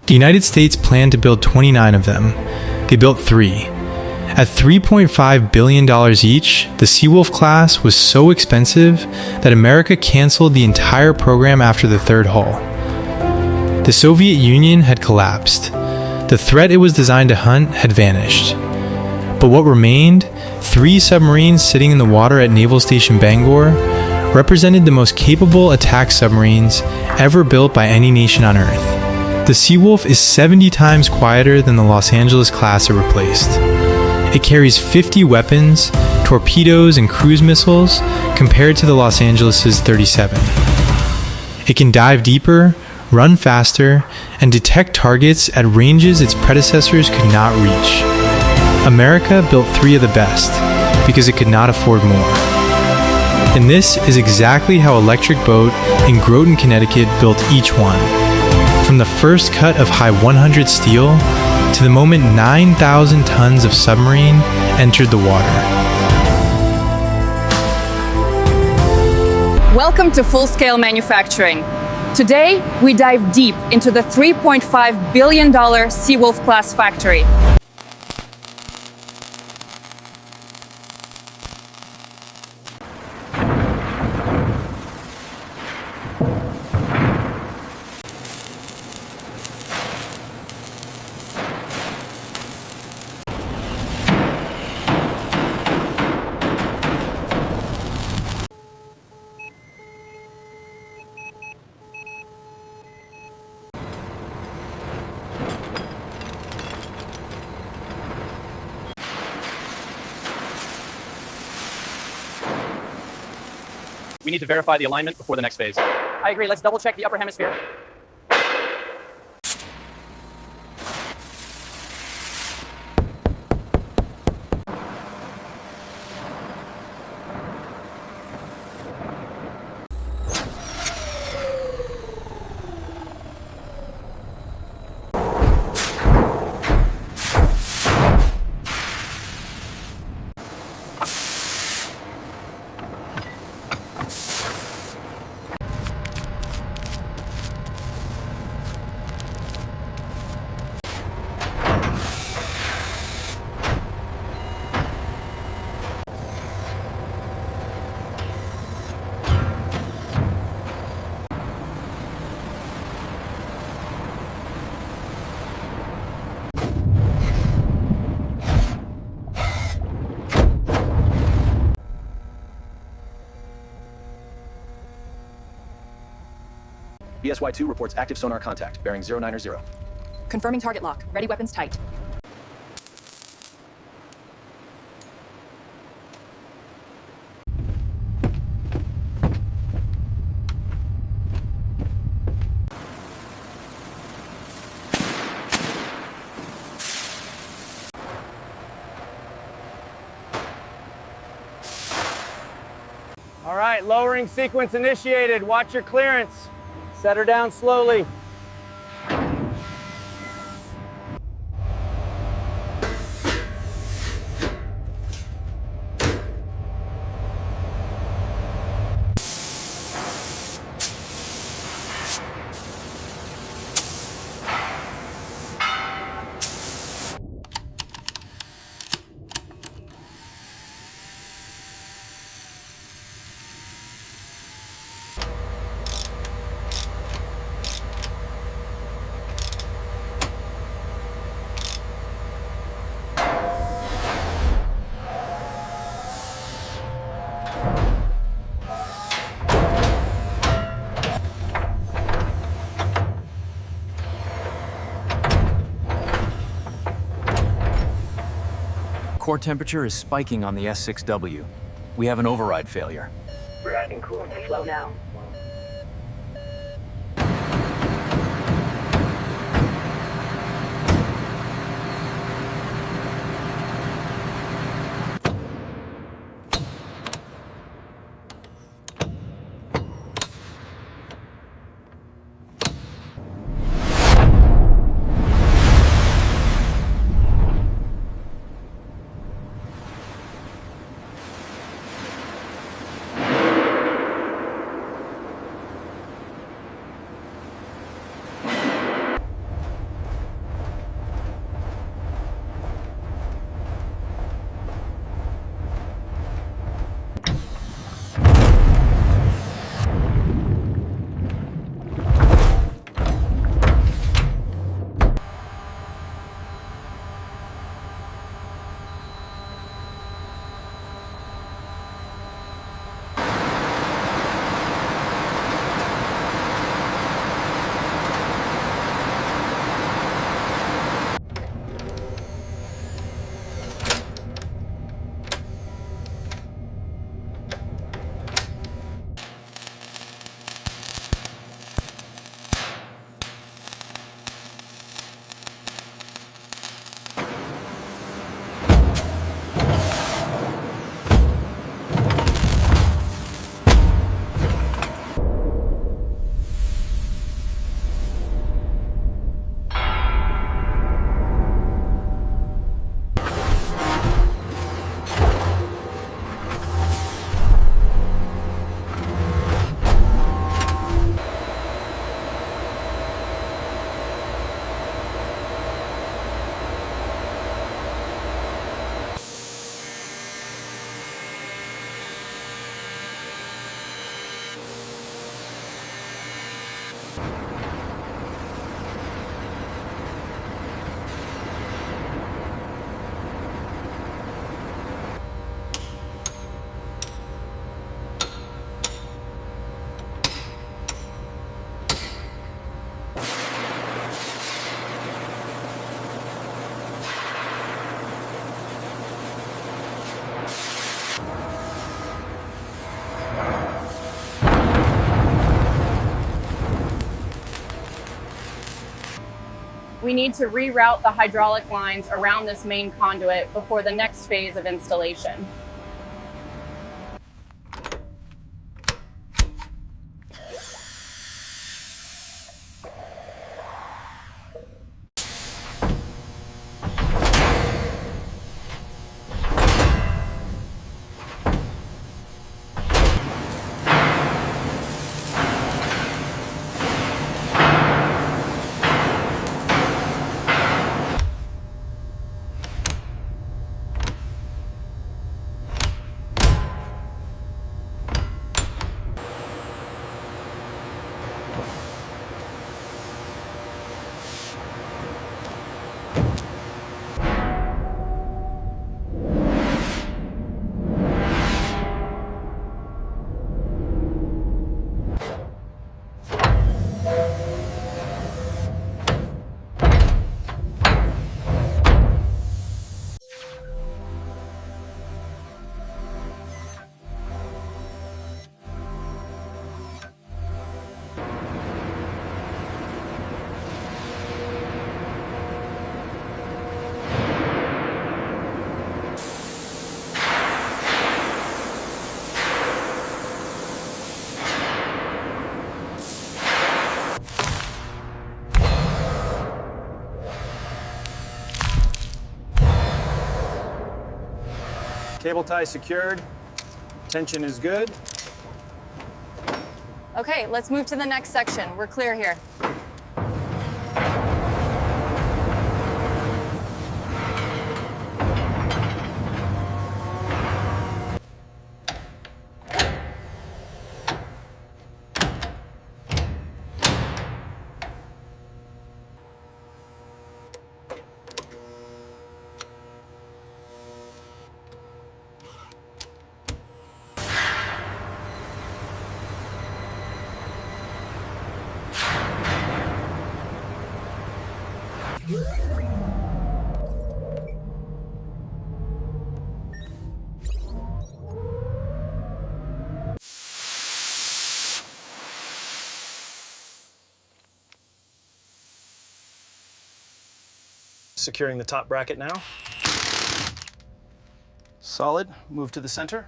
The United States planned to build 29 of them. They built 3. At $3.5 billion each, the Seawolf-Class was so expensive that America canceled the entire program after the third hull. The Soviet Union had collapsed. The threat it was designed to hunt had vanished. But what remained, 3 submarines sitting in the water at Naval Station Bangor, represented the most capable attack submarines ever built by any nation on Earth. The Seawolf is 70 times quieter than the Los Angeles class it replaced. It carries 50 weapons, torpedoes, and cruise missiles compared to the Los Angeles' 37. It can dive deeper, run faster, and detect targets at ranges its predecessors could not reach. America built 3 of the best because it could not afford more. And this is exactly how Electric Boat in Groton, Connecticut built each one. From the first cut of high 100 steel to the moment 9,000 tons of submarine entered the water. Welcome to full-scale manufacturing. Today, we dive deep into the $3.5 billion Seawolf-Class factory. We need to verify the alignment before the next phase. I agree. Let's double check the upper hemisphere. BSY-2 reports active sonar contact, bearing 090. Confirming target lock. Ready weapons tight. All right, lowering sequence initiated. Watch your clearance. Set her down slowly. Core temperature is spiking on the S6W. We have an override failure. We're adding coolant to flow now. We need to reroute the hydraulic lines around this main conduit before the next phase of installation. Cable tie secured. Tension is good. Okay, let's move to the next section. We're clear here. Securing the top bracket now. Solid. Move to the center.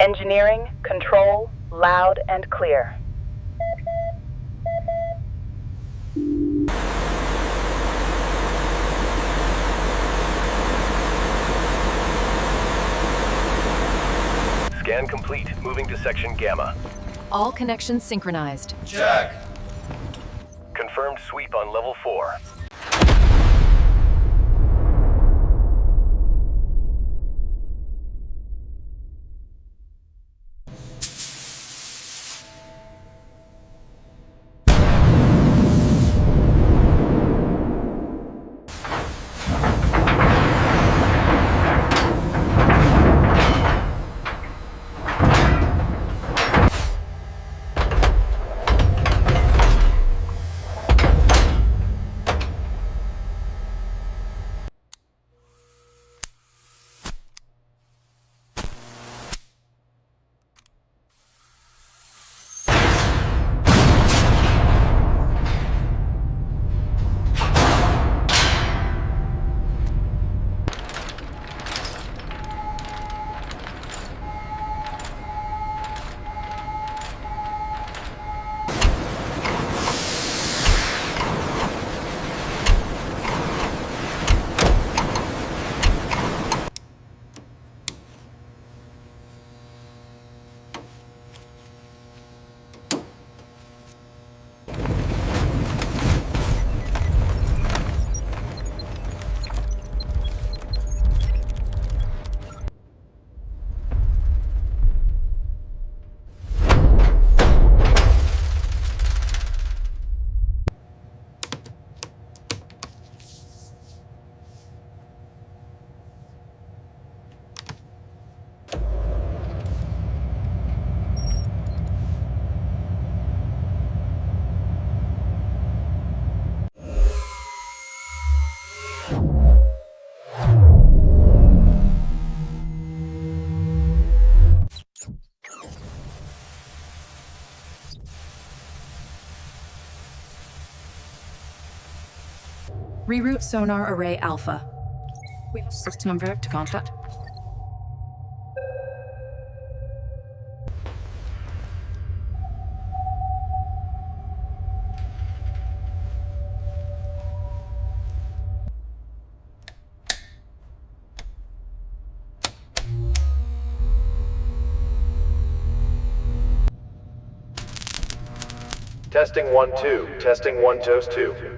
Engineering, control, loud and clear. Scan complete. Moving to section Gamma. All connections synchronized. Confirmed sweep on level 4. Reroute sonar array Alpha. We have system number to contact. Testing 1-2. Testing 1 toast 2.